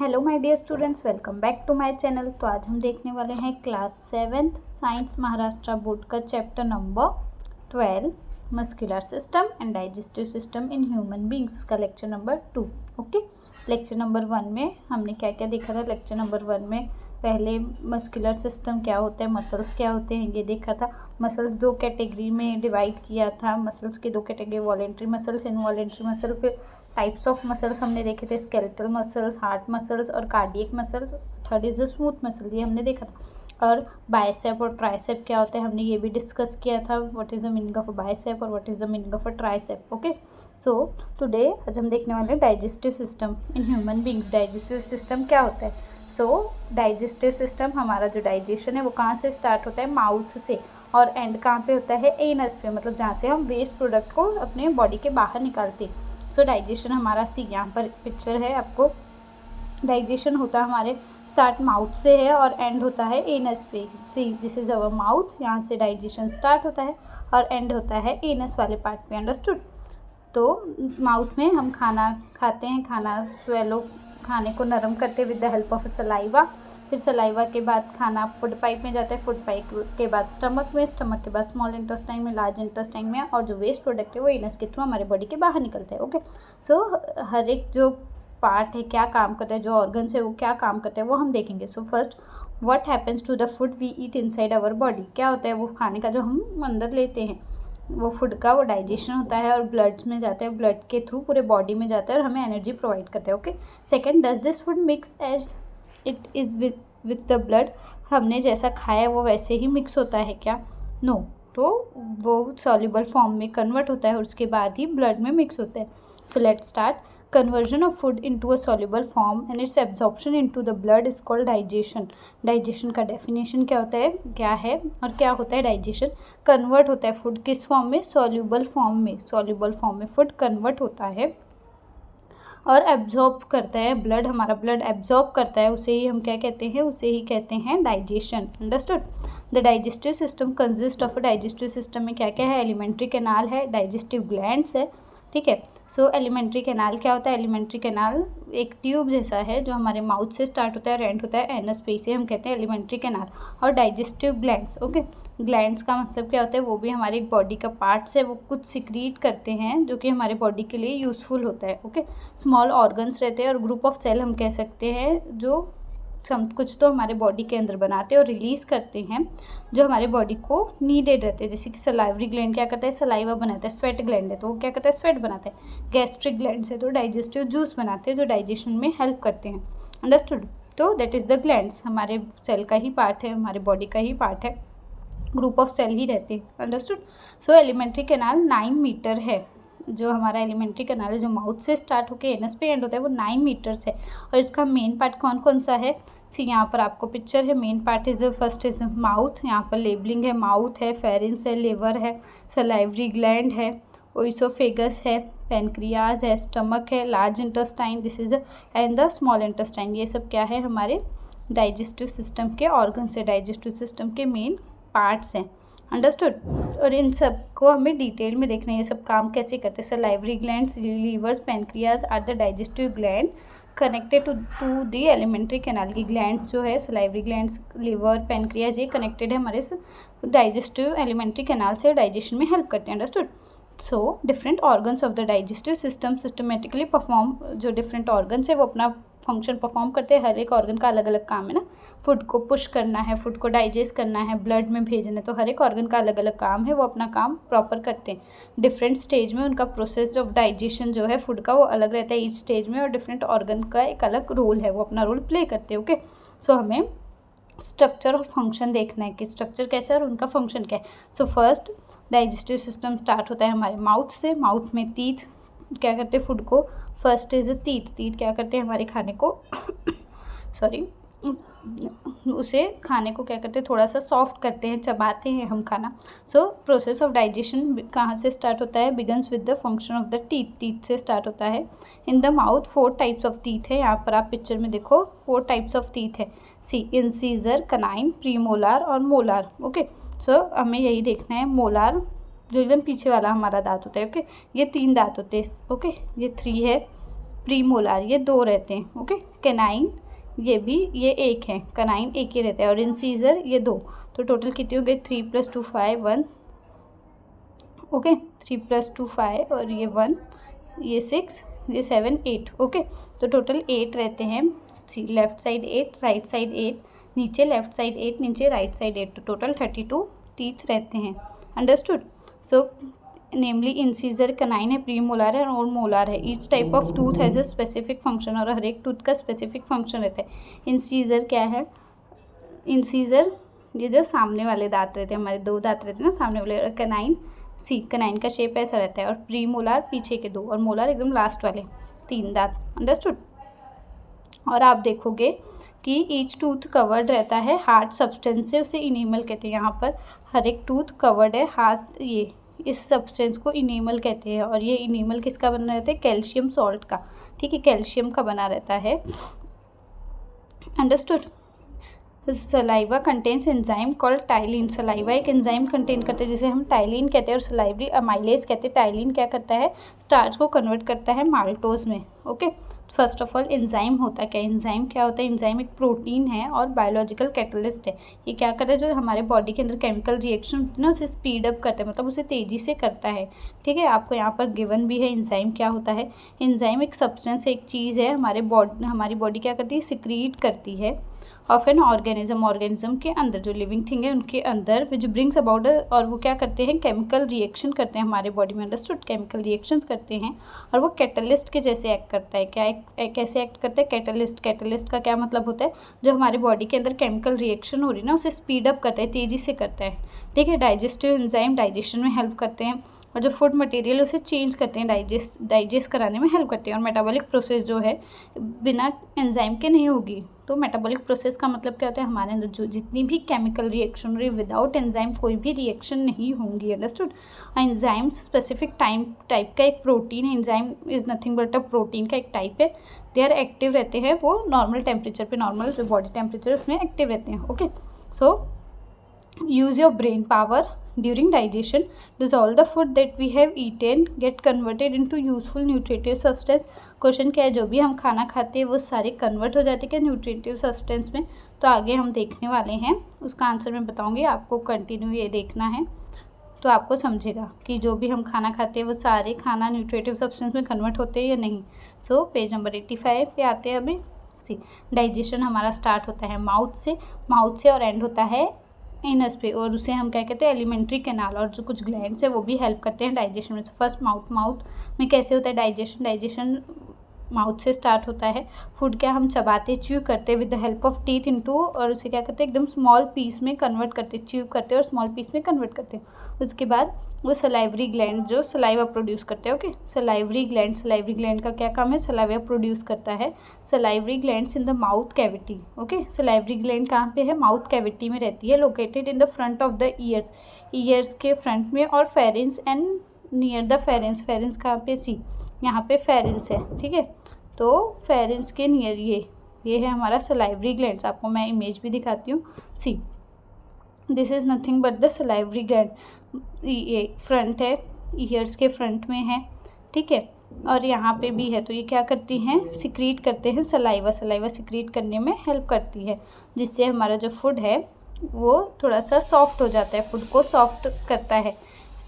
Hello my dear students, welcome back to my channel. तो आज हम देखने वाले हैं class 7th science Maharashtra board का chapter number 12 muscular system and digestive system in human beings, उसका lecture number 2। Okay, lecture number 1 में हमने क्या क्या देखा था। लेक्चर नंबर 1 में पहले मस्कुलर सिस्टम क्या होता है, मसल्स क्या होते हैं ये देखा था। मसल्स दो कैटेगरी में डिवाइड किया था। मसल्स की दो category, voluntary muscles, involuntary muscle. फिर टाइप्स ऑफ मसल्स हमने देखे थे, स्केलेटल मसल्स, हार्ट मसल्स और cardiac muscles. Third is the smooth muscle, ये हमने देखा था। और बाइसेप और ट्राइसेप क्या होता है हमने ये भी डिस्कस किया था। What is the meaning of a bicep और what is the meaning of a tricep. Okay, so today आज हम देखने वाले हैं digestive system in human beings. Digestive system क्या होता है? सो डाइजेस्टिव सिस्टम, हमारा जो डाइजेशन है वो कहाँ से स्टार्ट होता है? माउथ से। और एंड कहाँ पे होता है? एनस पे, मतलब जहाँ से हम वेस्ट प्रोडक्ट को अपने बॉडी के बाहर निकालते हैं। सो डाइजेशन हमारा, सी यहाँ पर पिक्चर है आपको, डाइजेशन होता है हमारे स्टार्ट माउथ से है और एंड होता है एनस पे। See this is our mouth, यहाँ से डाइजेशन स्टार्ट होता है और एंड होता है एनस वाले पार्ट पे। अंडरस्टूड? तो माउथ में हम खाना खाते हैं, खाना स्वेलो, खाने को नरम करते with the help of saliva. फिर सलाइवा के बाद खाना फूड पाइप में जाता है, फूड पाइप के बाद स्टमक में, स्टमक के बाद स्मॉल इंटेस्टाइन में, लार्ज इंटेस्टाइन में, और जो वेस्ट प्रोडक्ट है वो एनस के थ्रू हमारे बॉडी के बाहर निकलता है। ओके, सो हर एक जो पार्ट है क्या काम करता है, जो ऑर्गन्स है वो क्या काम करते हैं वो हम देखेंगे। So first, what happens to the food we eat inside our body. क्या होता है वो खाने का जो हम अंदर लेते हैं वो फूड का, वो डाइजेशन होता है और ब्लड में जाता है, ब्लड के थ्रू पूरे बॉडी में जाता है और हमें एनर्जी प्रोवाइड करता है। Okay, second, does this food mix as it is with the blood. हमने जैसा खाया वो वैसे ही मिक्स होता है क्या? नो, तो वो सॉल्युबल फॉर्म में कन्वर्ट होता है और उसके बाद ही ब्लड में मिक्स होता है। So let's start. Conversion of food into a soluble form and its absorption into the blood is called digestion. Digestion का definition क्या होता है, क्या है और क्या होता है digestion? Convert होता है food किस form में? Soluble form में। Soluble form में food convert होता है और एब्जॉर्ब करता है ब्लड, हमारा ब्लड एब्जॉर्ब करता है, उसे ही हम क्या कहते हैं? उसे ही कहते हैं digestion. Understood? The digestive system consist of, digestive system में क्या क्या है? एलिमेंट्री कैनाल है, डाइजेस्टिव ग्लैंड्स है, ठीक है। सो एलिमेंट्री कैनाल क्या होता है? एलिमेंट्री कैनाल एक ट्यूब जैसा है जो हमारे माउथ से स्टार्ट होता है और एंड होता है एनस पे, इसे हम कहते हैं एलिमेंट्री कैनाल। और डाइजेस्टिव ग्लैंड्स, ओके, ग्लैंड्स का मतलब क्या होता है? वो भी हमारी बॉडी का पार्ट्स है, वो कुछ सिक्रीट करते हैं जो कि हमारे बॉडी के लिए यूज़फुल होता है। ओके, स्मॉल ऑर्गन्स रहते हैं और ग्रुप ऑफ सेल हम कह सकते हैं जो सब कुछ तो हमारे बॉडी के अंदर बनाते हैं और रिलीज़ करते हैं जो हमारे बॉडी को नीडेड रहते हैं। जैसे कि सलाइवरी ग्लैंड क्या करता है? सलाइवा बनाता है। स्वेट ग्लैंड है तो वो क्या करता है? स्वेट बनाता है। गैस्ट्रिक ग्लैंड से तो डाइजेस्टिव जूस बनाते हैं जो डाइजेशन में हेल्प करते हैं। अंडरस्टूड? तो दैट इज़ द ग्लैंड्स, हमारे सेल का ही पार्ट है, हमारे बॉडी का ही पार्ट है, ग्रुप ऑफ सेल ही रहते हैं। अंडरस्टूड? सो एलिमेंट्री कैनाल 9 मीटर है। जो हमारा एलिमेंट्री कैनाल है जो माउथ से स्टार्ट होकर एनस पे एंड होता है वो 9 मीटर्स है। और इसका मेन पार्ट कौन कौन सा है? सी यहाँ पर आपको पिक्चर है। Main part is first is mouth, यहाँ पर लेबलिंग है, माउथ है, फेरिंक्स है, लिवर है, सलाइवरी ग्लैंड है, ओइसोफेगस है, पेनक्रियाज है, स्टमक है, large intestine this is and the small intestine. ये सब क्या है? हमारे डाइजेस्टिव सिस्टम के ऑर्गन्स है, डाइजेस्टिव सिस्टम के मेन पार्ट्स हैं। अंडरस्टूड? और इन सब को हमें डिटेल में देखना है ये सब काम कैसे करते हैं। Salivary glands, livers, pancreas are the digestive gland connected to the alimentary canal. की ग्लैंड्स जो है, सलाइवरी ग्लैंड्स, लिवर, पेनक्रियाज, ये कनेक्टेड है हमारे डाइजेस्टिव एलिमेंट्री कैनाल से, डाइजेशन में हेल्प करते हैं। Understood? So different organs of the digestive system systematically perform, जो डिफरेंट ऑर्गन्स है वो अपना फंक्शन परफॉर्म करते हैं। हर एक ऑर्गन का अलग अलग काम है ना, फूड को पुश करना है, फूड को डाइजेस्ट करना है, ब्लड में भेजना है, तो हर एक ऑर्गन का अलग अलग काम है, वो अपना काम प्रॉपर करते हैं। डिफरेंट स्टेज में उनका प्रोसेस ऑफ डाइजेशन जो है फूड का वो अलग रहता है ईच स्टेज में, और डिफरेंट ऑर्गन का एक अलग रोल है, वो अपना रोल प्ले करते हैं। ओके, सो हमें स्ट्रक्चर और फंक्शन देखना है कि स्ट्रक्चर कैसा है और उनका फंक्शन क्या है। So first, digestive system start होता है हमारे माउथ से। माउथ में टीथ क्या करते हैं फूड को? फर्स्ट इज टीथ, टीथ क्या करते हैं? हमारे खाने को सॉरी उसे खाने को क्या करते हैं? थोड़ा सा सॉफ्ट करते हैं, चबाते हैं हम खाना। सो प्रोसेस ऑफ डाइजेशन कहाँ से स्टार्ट होता है? Begins with the function of the teeth, teeth से स्टार्ट होता है। In the mouth 4 types of teeth है, यहाँ पर आप पिक्चर में देखो 4 टाइप्स ऑफ टीथ है। सी इंसीजर, कनाइन, प्रीमोलार और मोलार। ओके, सो हमें यही देखना है। मोलार जो एकदम पीछे वाला हमारा दांत होता है, ओके, ये 3 दांत होते हैं, ओके, ये 3 है। प्रीमोलार ये 2 रहते हैं, ओके, कैनाइन ये भी, ये एक है, कैनाइन एक ही रहता है, और इंसीजर ये 2, तो टोटल कितने हो गए 3 + 2 5 1, ओके 3 + 2 5 और ये 1, ये 6, ये 7 8, ओके तो टोटल 8 रहते हैं। लेफ्ट साइड 8, राइट साइड 8, नीचे लेफ्ट साइड 8, नीचे राइट साइड 8, तो टोटल 32 टीथ रहते हैं। अंडरस्टूड। सो नेमली इंसीजर कैनाइन है, प्रीमोलार है और मोलार है। Each type of tooth has a specific function, और हर एक टूथ का स्पेसिफिक फंक्शन रहता है। इंसीजर क्या है, इंसीजर ये जो सामने वाले दांत रहते हैं, हमारे 2 दांत रहते हैं ना सामने वाले, और कैनाइन कैनाइन का शेप ऐसा रहता है, और प्रीमोलार पीछे के 2 और मोलार एकदम लास्ट वाले 3 दांत। अंडरस्टूड। और आप देखोगे कि ईच टूथ कवर्ड रहता है हार्ड सब्सटेंस से, उसे इनेमल कहते हैं। यहाँ पर हर एक टूथ कवर्ड है हार्ड, ये इस सब्सटेंस को इनेमल कहते हैं, और ये इनेमल किसका बना रहता है, कैल्शियम सॉल्ट का, ठीक है, कैल्शियम का बना रहता है। Understood. Saliva contains enzyme called ptyalin, saliva एक एंजाइम कंटेन करता है जिसे हम टाइलिन कहते हैं, और सलाइवरी अमाइलेज कहते हैं। टाइलिन क्या करता है, स्टार्च को कन्वर्ट करता है माल्टोज में, okay. First of all enzyme होता है क्या, एंजाइम क्या होता है, एंजाइम एक प्रोटीन है और बायोलॉजिकल कैटलिस्ट है। ये क्या करता है, जो हमारे बॉडी के अंदर केमिकल रिएक्शन होती है ना, उसे स्पीड अप करता है, मतलब उसे तेज़ी से करता है, ठीक है। आपको यहाँ पर गिवन भी है एंजाइम क्या होता है। एंजाइम एक सब्सटेंस, एक चीज़ है, हमारी बॉडी क्या करती है, सिक्रीट करती है ऑफ एन ऑर्गेनिज्म के अंदर, जो लिविंग थिंग है उनके अंदर, विच ब्रिंग्स अबाउट, और वो क्या करते हैं, केमिकल रिएक्शन करते हैं हमारे बॉडी में। अंडरस्टूड। केमिकल रिएक्शंस करते हैं, और वो कैटलिस्ट के जैसे एक्ट करता है। क्या कैसे एक्ट करता है, कैटलिस्ट। कैटलिस्ट का क्या मतलब होता है, जो हमारे बॉडी के अंदर केमिकल रिएक्शन हो रही है ना, उसे स्पीड अप करता है, तेज़ी से करता है, ठीक है। डाइजेस्टिव एंजाइम डाइजेशन में हेल्प करते हैं, और जो फूड मटेरियल उसे चेंज करते हैं, डाइजेस्ट कराने में हेल्प करते हैं। और मेटाबॉलिक प्रोसेस जो है बिना एंजाइम के नहीं होगी। तो मेटाबॉलिक प्रोसेस का मतलब क्या होता है, हमारे अंदर जो जितनी भी केमिकल रिएक्शन हो रही है, विदाउट एंजाइम कोई भी रिएक्शन नहीं होंगी। अंडरस्टूड। एंजाइम स्पेसिफिक टाइप का एक प्रोटीन है। Enzyme is nothing but a protein का एक टाइप है। दे आर एक्टिव रहते हैं, वो नॉर्मल टेम्परेचर पे, नॉर्मल जो बॉडी टेम्परेचर उसमें एक्टिव रहते हैं, okay. So use your brain power during digestion. Does all the food that we have eaten get converted into useful nutritive substance? Question क्या है, जो भी हम खाना खाते हैं वो सारे कन्वर्ट हो जाते हैं क्या न्यूट्रिटिव सब्सटेंस में? तो आगे हम देखने वाले हैं, उसका आंसर मैं बताऊंगी, आपको कंटिन्यू ये देखना है तो आपको समझेगा कि जो भी हम खाना खाते हैं वो सारे खाना न्यूट्रिटिव सब्सटेंस में कन्वर्ट होते हैं या नहीं। सो पेज नंबर 85 पे आते हैं अभी। सी डाइजेशन हमारा स्टार्ट होता है माउथ से और एंड होता है एनस पे, और उसे हम क्या कहते हैं, एलिमेंट्री कैनाल। और जो कुछ ग्लैंड्स है वो भी हेल्प करते हैं डाइजेशन में। फर्स्ट माउथ में कैसे होता है डाइजेशन माउथ से स्टार्ट होता है। फूड क्या हम चबाते, च्यू करते हैं with the help of teeth into, और उसे क्या करते हैं, एकदम स्मॉल पीस में कन्वर्ट करते हैं, च्यू करते हैं और स्मॉल पीस में कन्वर्ट करते हैं। उसके बाद वो सलाइवरी ग्लैंड जो सलाइवा प्रोड्यूस करते हैं, ओके। सलाइवरी ग्लैंड का क्या काम है, सलाइवा प्रोड्यूस करता है। Salivary glands in the mouth cavity, okay. Salivary gland कहाँ पे है, माउथ कैविटी में रहती है, located in the front of the years के फ्रंट में, और फेरेंस एंड नियर द फेरेंस कहाँ पे, सी यहाँ पे फेरेंस है, ठीक है। तो फेरेंस के नियर ये है हमारा सलाइवरी ग्लैंड्स। आपको मैं इमेज भी दिखाती हूँ। See this is nothing but the salivary gland. ये फ्रंट है, ईयर्स के फ्रंट में है, ठीक है, और यहाँ पे भी है। तो ये क्या करती हैं, सिक्रीट करते हैं सलाइवा सिक्रीट करने में हेल्प करती है, जिससे हमारा जो फूड है वो थोड़ा सा सॉफ्ट हो जाता है, फूड को सॉफ्ट करता है,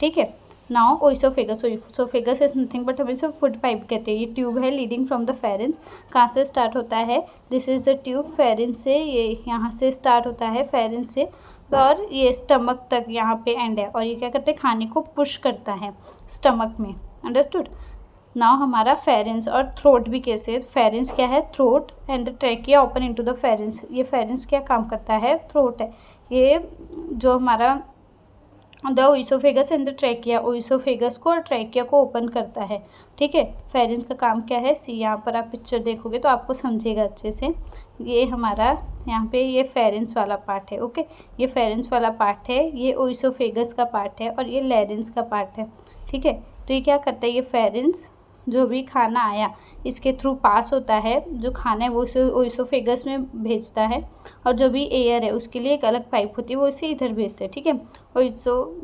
ठीक है। Now oesophagus is nothing but हमें सिर्फ फूड पाइप कहते हैं। ये ट्यूब है लीडिंग फ्रॉम द फेरेंस, कहाँ से स्टार्ट होता है, दिस इज़ द ट्यूब, फेरेंस से, ये यहाँ से स्टार्ट होता है फेरेंस से, और ये स्टमक तक यहाँ पे एंड है, और ये क्या करते हैं, खाने को पुश करता है स्टमक में। अंडरस्टूड। नाउ हमारा फेरेंस और थ्रोट भी कैसे, फेरेंस क्या है, throat, and the trachea open into the pharynx. ये फेरेंस क्या काम करता है, थ्रोट है, ये जो हमारा the oesophagus and the trachea, oesophagus को और ट्रैकिया को ओपन करता है, ठीक है। फेरेंस का काम क्या है, सी यहाँ पर आप पिक्चर देखोगे तो आपको समझेगा अच्छे से। ये हमारा यहाँ पे ये फेरेंस वाला पार्ट है, ओके। ये फेरेंस वाला पार्ट है, ये ओइसोफेगस का पार्ट है, और ये लैरिंक्स का पार्ट है, ठीक है। तो ये क्या करता है, ये फेरेंस जो भी खाना आया इसके थ्रू पास होता है, जो खाना है वो इसे ओइसोफेगस में भेजता है, और जो भी एयर है उसके लिए एक अलग पाइप होती है, वो इसे इधर भेजते हैं, ठीक है।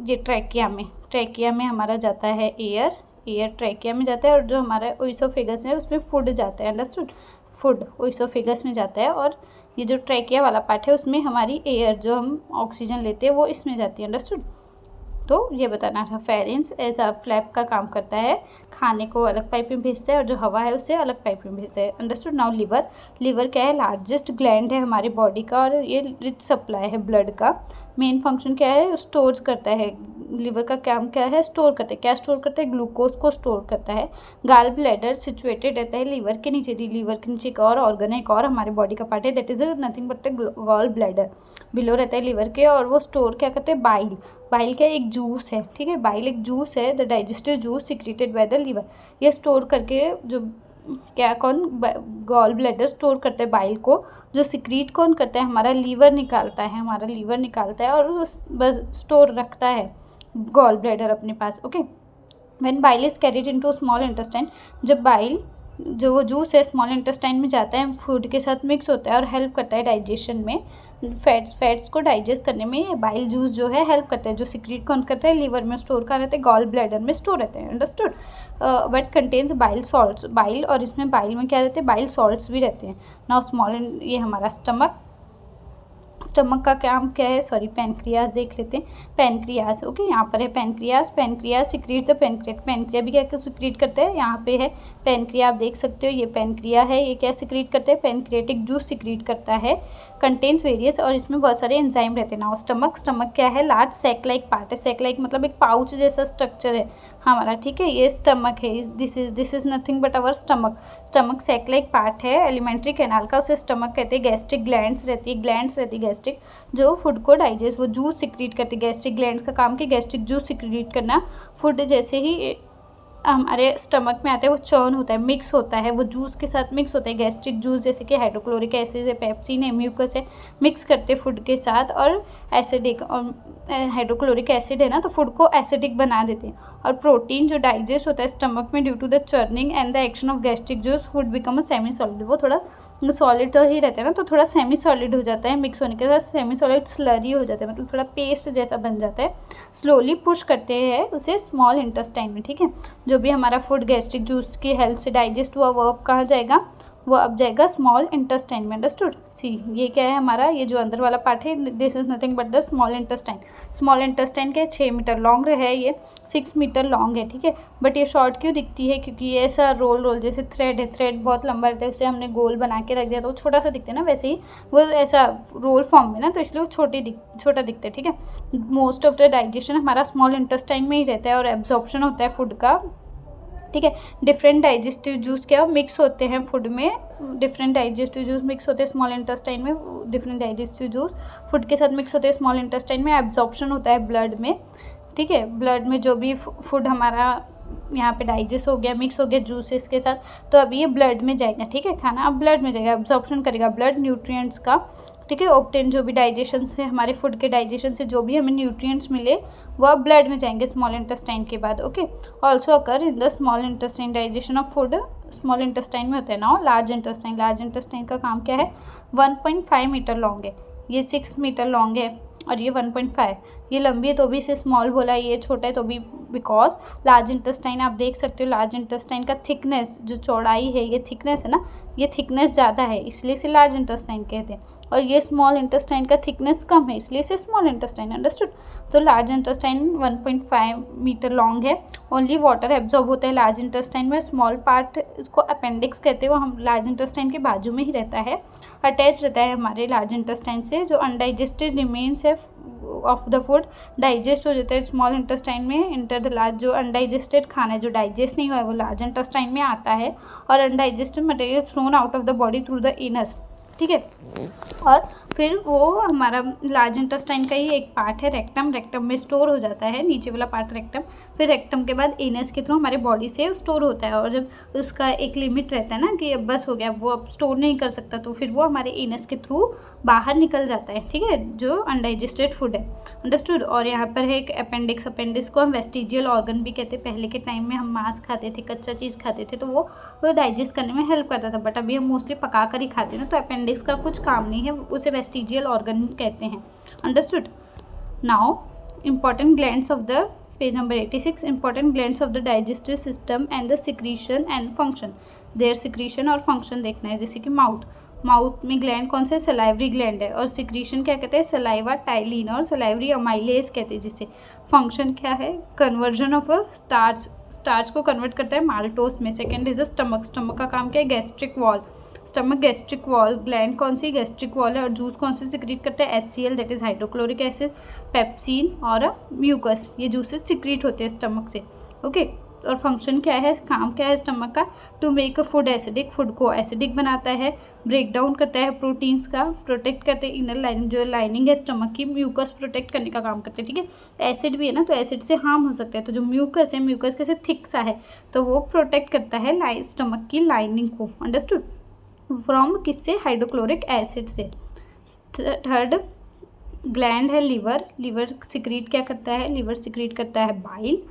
ये ट्रैकिया में हमारा जाता है एयर ट्रैकिया में जाता है, और जो हमारा ओइसोफेगस है उसमें फूड जाता है। अंडरस्टूड। फूड वो इसोफेगस में जाता है, और ये जो ट्रैकिया वाला पार्ट है उसमें हमारी एयर जो हम ऑक्सीजन लेते हैं वो इसमें जाती है। अंडरस्टूड। तो ये बताना था। फेरेंस एज अ फ्लैप का काम करता है, खाने को अलग पाइप में भेजता है और जो हवा है उसे अलग पाइप में भेजता है। अंडरस्टूड। Now liver. लिवर क्या है? लार्जेस्ट ग्लैंड है हमारी बॉडी का और ये रिच सप्लाई है ब्लड का। मेन फंक्शन क्या है? स्टोर्स करता है। लिवर का काम क्या है? स्टोर करते हैं। क्या स्टोर करते हैं? ग्लूकोज को स्टोर करता है। गॉल ब्लैडर सिचुएटेड रहता है लिवर के नीचे। लीवर के नीचे एक और ऑर्गन है, एक और हमारे बॉडी का पार्ट है, that is nothing but gall bladder. Below रहता है लिवर के, और वो स्टोर क्या करते हैं? बाइल। बाइल क्या? एक जूस है, ठीक है। बाइल एक जूस है, the digestive juice secreted by the liver. ये स्टोर करके जो क्या कौन? गॉल ब्लैडर स्टोर करते हैं बाइल को, जो सिक्रीट कौन करता है? हमारा लीवर निकालता है। हमारा लीवर निकालता है और बस स्टोर रखता है गॉल ब्लैडर अपने पास। Okay. When bile is carried into small intestine, जब बाइल जो वो जूस है स्मॉल इंटेस्टाइन में जाता है, फूड के साथ मिक्स होता है और हेल्प करता है डाइजेशन में। फैट्स को डाइजेस्ट करने में बाइल जूस जो है हेल्प करता है। जो सिक्रीट कौन करता है? लीवर में स्टोर कर रहते हैं, गॉल ब्लैडर में स्टोर रहते हैं। Understood. But contains bile salts. Bile, और इसमें बाइल में क्या रहते हैं? बाइल सॉल्ट्स भी रहते हैं। नाउ स्मॉल, ये हमारा स्टमक। स्टमक का काम क्या है? सॉरी, पैनक्रियाज देख लेते हैं। पैनक्रियाज, ओके, यहाँ पर है pancreas. Pancreas secrete the pancreatic. Pancreas भी क्या सिक्रीट करते हैं? यहाँ पे है पैनक्रिया, आप देख सकते हो, ये पैनक्रिया है। ये क्या सिक्रीट करते हैं? पैनक्रियाटिक जूस सिक्रीट करता है। कंटेन्स वेरियस, और इसमें बहुत सारे एंजाइम रहते हैं। नाउ स्टमक क्या है? लार्ज सैक लाइक पार्ट है। सैक लाइक मतलब एक पाउच जैसा स्ट्रक्चर है हमारा, ठीक है। ये स्टमक है। This is nothing but our stomach. Stomach sac like part है एलिमेंट्री कैनाल का, उसे स्टमक कहते हैं। गैस्ट्रिक ग्लैंड्स रहती है, गैस्ट्रिक, जो फूड को डाइजेस्ट, वो जूस सिक्रीट करती है। गैस्ट्रिक ग्लैंड्स का काम कि गैस्ट्रिक जूस सिक्रीट करना। फूड जैसे ही हमारे स्टमक में आता है वो चर्न होता है, मिक्स होता है, वो जूस के साथ मिक्स होता है। गैस्ट्रिक जूस जैसे कि हाइड्रोक्लोरिक एसिड है, पेप्सिन है, म्यूकस है, मिक्स करते हैं फूड के साथ, और एसिडिक, और हाइड्रोक्लोरिक एसिड है ना, तो फूड को एसिडिक बना देते हैं। और प्रोटीन जो डाइजेस्ट होता है स्टमक में due to the churning and the action of gastric juice, food become a semi solid. वो थोड़ा सॉलिड तो ही रहता है ना, तो थोड़ा सेमी सॉलिड हो जाता है। मिक्स होने के साथ सेमी सॉलिड स्लरी हो जाता है, मतलब थोड़ा पेस्ट जैसा बन जाता है। स्लोली पुश करते हैं उसे स्मॉल इंटेस्टाइन में, ठीक है। जो भी हमारा फूड गैस्ट्रिक जूस की हेल्प से डाइजेस्ट हुआ वो अब कहाँ जाएगा? वो अब जाएगा स्मॉल इंटेस्टाइन में। अंडरस्टूड। सी, ये क्या है हमारा? ये जो अंदर वाला पार्ट है, this is nothing but the small intestine. Small intestine क्या है? 6 मीटर लॉन्ग है, ये 6 मीटर लॉन्ग है, ठीक है। बट ये शॉर्ट क्यों दिखती है? क्योंकि ये ऐसा रोल जैसे थ्रेड है, थ्रेड बहुत लंबा रहता है, उसे हमने गोल बना के रख दिया तो वो छोटा सा दिखता है ना, वैसे ही वो ऐसा रोल फॉर्म में ना, तो इसलिए वो छोटा दिखता है, ठीक है। मोस्ट ऑफ द डाइजेशन हमारा स्मॉल इंटेस्टाइन में ही रहता है, और एब्जॉर्प्शन होता है फूड का, ठीक है। डिफरेंट डाइजेस्टिव जूस क्या मिक्स होते हैं फूड में, डिफरेंट डाइजेस्टिव जूस मिक्स होते हैं स्मॉल इंटेस्टाइन में। डिफरेंट डाइजेस्टिव जूस फूड के साथ मिक्स होते हैं स्मॉल इंटेस्टाइन में। एब्जॉर्प्शन होता है ब्लड में, ठीक है। ब्लड में जो भी फूड हमारा यहाँ पे डाइजेस्ट हो गया, मिक्स हो गया जूसेस के साथ, तो अब ये ब्लड में जाएगा, ठीक है। खाना अब ब्लड में जाएगा, एब्जॉर्प्शन करेगा ब्लड न्यूट्रिएंट्स का, ठीक है। ऑब्टेन, जो भी डाइजेशन से हमारे फूड के डाइजेशन से जो भी हमें न्यूट्रिएंट्स मिले वो अब ब्लड में जाएंगे स्मॉल इंटेस्टाइन के बाद, okay. Also occur in the small intestine digestion of food, small intestine में होता है ना लार्ज इंटेस्टाइन। लार्ज इंटेस्टाइन का काम क्या है? 1.5 मीटर लॉन्ग है, ये 6 मीटर लॉन्ग है, और ये 1.5। ये लंबी है तो भी इसे स्मॉल बोला, ये छोटा है तो भी, बिकॉज लार्ज इंटेस्टाइन आप देख सकते हो, लार्ज इंटेस्टाइन का थिकनेस, जो चौड़ाई है, ये थिकनेस है ना, ये थिकनेस ज़्यादा है, इसलिए इसे लार्ज इंटेस्टाइन कहते हैं। और ये स्मॉल इंटेस्टाइन का थिकनेस कम है, इसलिए इसे स्मॉल इंटेस्टाइन। अंडरस्टूड। तो लार्ज इंटेस्टाइन 1.5 मीटर लॉन्ग है। ओनली वाटर एब्जॉर्ब होता है लार्ज इंटेस्टाइन में। स्मॉल पार्ट, इसको अपेंडिक्स कहते हैं, वो हम लार्ज इंटेस्टाइन के बाजू में ही रहता है, अटैच रहता है हमारे लार्ज इंटेस्टाइन से। जो अनडाइजेस्टेड रिमेन्स है ऑफ द फूड डाइजेस्ट हो जाता है स्मॉल इंटेस्टाइन में, इंटर द लार्ज। जो अनडाइजेस्टेड खाना है, जो डाइजेस्ट नहीं हुआ है, वो लार्ज इंटेस्टाइन में आता है, और undigested material thrown out of the body through the anus, ठीक है। और फिर वो हमारा लार्ज इंटेस्टाइन का ही एक पार्ट है रेक्टम, रेक्टम में स्टोर हो जाता है, नीचे वाला पार्ट रेक्टम। फिर रेक्टम के बाद एनस के थ्रू हमारे बॉडी से स्टोर होता है, और जब उसका एक लिमिट रहता है ना कि अब बस हो गया, वो अब स्टोर नहीं कर सकता, तो फिर वो हमारे एनस के थ्रू बाहर निकल जाता है, ठीक है, जो अनडाइजेस्टेड फूड है। अंडरस्टूड। और यहाँ पर है एक अपेंडिक्स। अपेंडिक्स को हम वेस्टिजियल ऑर्गन भी कहते हैं। पहले के टाइम में हम मांस खाते थे, कच्चा चीज़ खाते थे, तो वो डाइजेस्ट करने में हेल्प करता था, बट अभी हम मोस्टली पका कर ही खाते हैं ना, तो अपेंडिक्स का कुछ काम नहीं है, उसे वेस्टिजियल ऑर्गन कहते हैं। Understood. Now important glands of the page number 86, important glands of the digestive system and the secretion and function. Their secretion और फंक्शन देखना है, जैसे कि माउथ में ग्लैंड कौन सा है, सलाइवरी ग्लैंड है, और सिक्रीशन क्या कहते हैं, सलाइवा टाइलिन, और सलाइवरी अमाइलेज कहते हैं जिसे। फंक्शन क्या है, कन्वर्जन ऑफ अ स्टार्च को कन्वर्ट करता है माल्टोस में। सेकेंड इज अ स्टमक का काम क्या है, gastric wall, gastric wall gland कौन सी, गैस्ट्रिक वॉल है, और जूस कौन सी सिक्रीट करता है, HCl that is hydrochloric acid, pepsin और म्यूकस, ये जूसेस सिक्रीट होते हैं स्टमक से। ओके और फंक्शन क्या है, काम क्या है स्टमक का, to make a food acidic, food को एसिडिक बनाता है, ब्रेक डाउन करता है प्रोटीन्स का, प्रोटेक्ट करते हैं इनर लाइनिंग, जो लाइनिंग है स्टमक की, म्यूकस प्रोटेक्ट करने का काम करते हैं। ठीक है, एसिड भी है ना, तो एसिड से हार्म हो सकता है, तो जो म्यूकस है, म्यूकस कैसे थिक सा है, तो वो प्रोटेक्ट करता है स्टमक की लाइनिंग को। अंडरस्टूड, फ्रॉम किससे, हाइड्रोक्लोरिक एसिड से। थर्ड ग्लैंड है लिवर सिक्रीट क्या करता है, लिवर सिक्रीट करता है बाइल,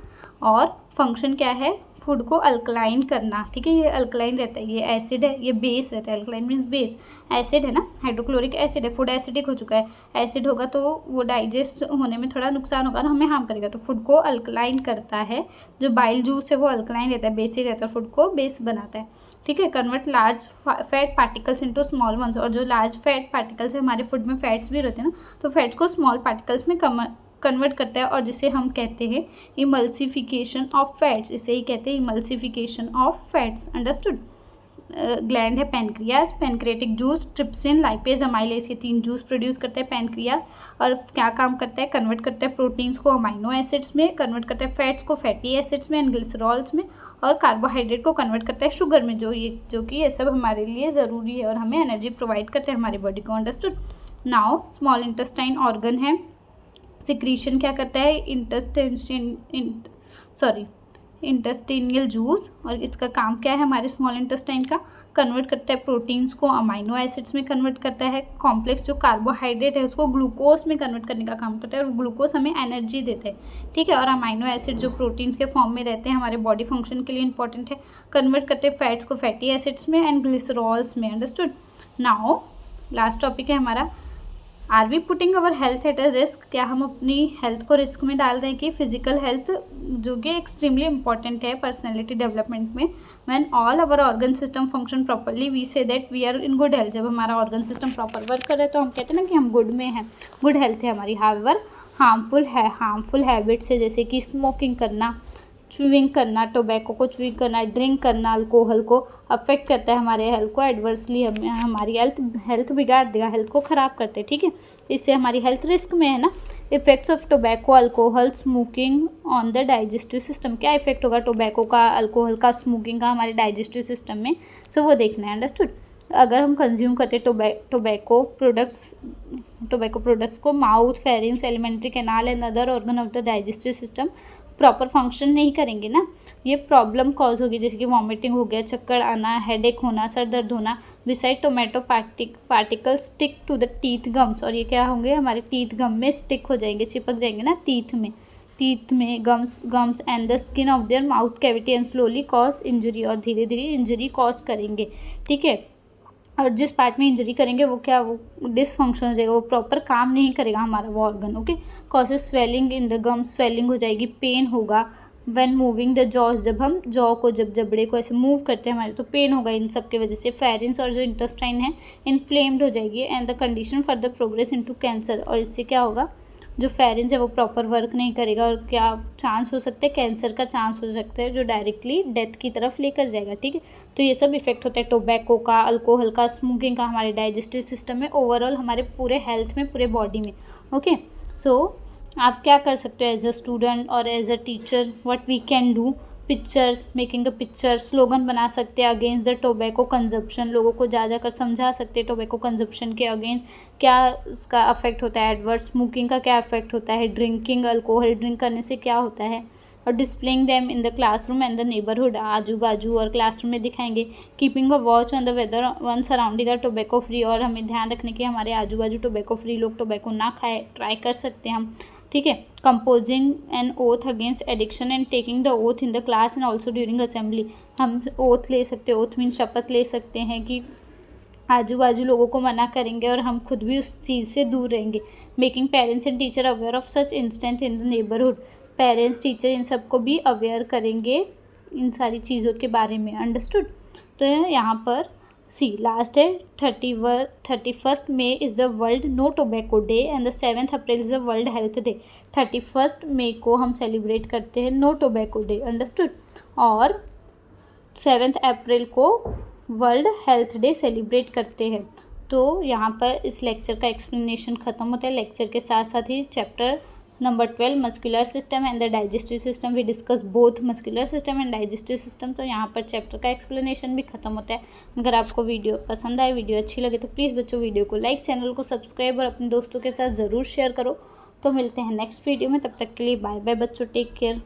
और फंक्शन क्या है, फूड को अल्कलाइन करना। ठीक है, ये अल्कलाइन रहता है, ये एसिड है, ये बेस रहता है, अल्कलाइन मीन्स बेस, एसिड है ना, हाइड्रोक्लोरिक एसिड है, फूड एसिडिक हो चुका है, एसिड होगा तो वो डाइजेस्ट होने में थोड़ा नुकसान होगा ना, हमें हार्म करेगा, तो फूड को अल्कलाइन करता है। जो बाइल जूस है वो अल्कलाइन रहता है, बेसिक रहता है, फूड को बेस बनाता है। ठीक है, convert large fat particles into small once, और जो लार्ज फैट पार्टिकल्स है, हमारे फूड में फैट्स भी रहते हैं ना, तो फैट्स को स्मॉल पार्टिकल्स में कन्वर्ट करता है, और जिसे हम कहते हैं इमल्सिफिकेशन ऑफ फैट्स, इसे ही कहते हैं emulsification of fats. Understood. Gland है pancreas, pancreatic juice, trypsin, lipase, amylase, ये 3 जूस प्रोड्यूस करते हैं पैनक्रियाज, और क्या काम करता है, कन्वर्ट करता है प्रोटीन्स को अमाइनो एसिड्स में, कन्वर्ट करता है फैट्स को फैटी एसिड्स में एंड ग्लिसरॉल्स में, और कार्बोहाइड्रेट को कन्वर्ट करता है शुगर में, जो कि ये सब हमारे लिए ज़रूरी है और हमें एनर्जी प्रोवाइड करते हैं हमारी बॉडी को। Understood. Now small intestine organ है, सिक्रीशन क्या करता है, इंटेस्टिनियल जूस, और इसका काम क्या है हमारे स्मॉल इंटेस्टाइन का, कन्वर्ट करता है प्रोटीन्स को अमाइनो एसिड्स में, कन्वर्ट करता है कॉम्प्लेक्स जो कार्बोहाइड्रेट है उसको ग्लूकोज में कन्वर्ट करने का काम करता है, और ग्लूकोज हमें एनर्जी देता है। ठीक है, और अमाइनो एसिड जो प्रोटीन्स के फॉर्म में रहते हैं, हमारे बॉडी फंक्शन के लिए इंपॉर्टेंट है, कन्वर्ट करते हैं फैट्स को फैटी एसिड्स में एंड ग्लिसरॉल्स में। अंडरस्टूड। नाउ लास्ट टॉपिक है हमारा, are we putting our health at a risk, क्या हम अपनी हेल्थ को रिस्क में डाल रहे हैं कि फिजिकल हेल्थ जो कि एक्सट्रीमली इंपॉर्टेंट है पर्सनैलिटी डेवलपमेंट में। When all our organ system function properly we see that we are in good health, जब हमारा ऑर्गन सिस्टम प्रॉपर वर्क कर रहा है तो हम कहते हैं ना कि हम गुड में हैं, गुड हेल्थ है हमारी। हाउएवर हार्मफुल हैबिट्स है, जैसे कि स्मोकिंग करना, च्यूइंग करना, टोबैको को च्यूइंग करना, ड्रिंक करना, अल्कोहल को अफेक्ट करता है हमारे हेल्थ को एडवर्सली, हमारी हेल्थ बिगाड़ देगा, हेल्थ को ख़राब करते हैं। ठीक है, इससे हमारी हेल्थ रिस्क में है ना। Effects of tobacco, alcohol, smoking on the digestive system, क्या इफेक्ट होगा टोबैको का, अल्कोहल का, स्मोकिंग का हमारे डाइजेस्टिव सिस्टम में, सो वो देखना है। अंडरस्टूड। अगर हम कंज्यूम करते टोबैको प्रोडक्ट्स को, mouth, pharynx, alimentary canal and other organ of the digestive system proper function नहीं करेंगे ना, ये प्रॉब्लम कॉज होगी, जैसे कि वॉमिटिंग हो गया, चक्कर आना, हेडेक होना, सर दर्द होना। Beside tomato particles stick to the teeth gums, और ये क्या होंगे, हमारे टीथ गम में स्टिक हो जाएंगे, चिपक जाएंगे ना टीथ में gums and the skin of their mouth cavity and slowly cause injury, और धीरे धीरे इंजरी कॉज करेंगे। ठीक है, और जिस पार्ट में इंजरी करेंगे वो डिसफंक्शन हो जाएगा, वो प्रॉपर काम नहीं करेगा हमारा वो organ. Okay, causes swelling in the gums, swelling हो जाएगी, पेन होगा। व्हेन मूविंग द जॉज, जब हम जबड़े को ऐसे मूव करते हैं हमारे, तो पेन होगा इन सब की वजह से। फेरिंग्स और जो इंटेस्टाइन है इन्फ्लेम्ड हो जाएगी and the condition for the progress into cancer, और इससे क्या होगा, जो फेरिंग्स है वो प्रॉपर वर्क नहीं करेगा, और क्या चांस हो सकता है, कैंसर का चांस हो सकता है, जो डायरेक्टली डेथ की तरफ लेकर जाएगा। ठीक है, तो ये सब इफेक्ट होता है टोबैको का, अल्कोहल का, स्मोकिंग का हमारे डाइजेस्टिव सिस्टम में, ओवरऑल हमारे पूरे हेल्थ में, पूरे बॉडी में। ओके, सो आप क्या कर सकते हो एज अ स्टूडेंट और as a teacher, what we can do, pictures, making a picture, slogan बना सकते हैं अगेंस्ट द टोबैको कंजप्शन, लोगों को जा जाकर समझा सकते हैं टोबैको कंजप्शन के अगेंस्ट क्या उसका अफेक्ट होता है, एडवर्स स्मोकिंग का क्या इफेक्ट होता है, ड्रिंकिंग, अल्कोहल ड्रिंक करने से क्या होता है, और displaying them in the classroom and the neighbourhood, आजू बाजू और क्लासरूम में दिखाएंगे। Keeping a watch on the whether one surrounding are tobacco free, और हमें ध्यान रखने की हमारे आजू बाजू टोबैको फ्री लोग टोबैको ना खाए, ट्राई कर सकते हैं हम। ठीक है, composing N oath against addiction and taking the oath in the class and also during assembly, हम ओथ ले सकते हैं, ओथ मीन शपथ ले सकते हैं कि आजू बाजू लोगों को मना करेंगे और हम खुद भी उस चीज़ से दूर रहेंगे। Making parents and teacher aware of such incident in the neighbourhood, parents, teacher इन सबको भी अवेयर करेंगे इन सारी चीज़ों के बारे में। अंडरस्टूड। तो यहाँ पर सी लास्ट है 31 May is the world no tobacco day and the 7 April is the world health day. 31 मई को हम सेलिब्रेट करते हैं नो टोबैको डे। अंडरस्टूड। और 7 अप्रैल को वर्ल्ड हेल्थ डे सेलिब्रेट करते हैं। तो यहाँ पर इस लेक्चर का एक्सप्लेनेशन ख़त्म होता है। लेक्चर के साथ साथ ही chapter number 12 muscular system and the digestive system, we discuss both muscular system and digestive system. तो यहाँ पर चैप्टर का एक्सप्लेनेशन भी खत्म होता है। अगर आपको वीडियो पसंद आए, वीडियो अच्छी लगे तो प्लीज़ बच्चों वीडियो को लाइक, चैनल को सब्सक्राइब और अपने दोस्तों के साथ ज़रूर शेयर करो। तो मिलते हैं नेक्स्ट वीडियो में, तब तक के लिए बाय बाय बच्चों, टेक केयर।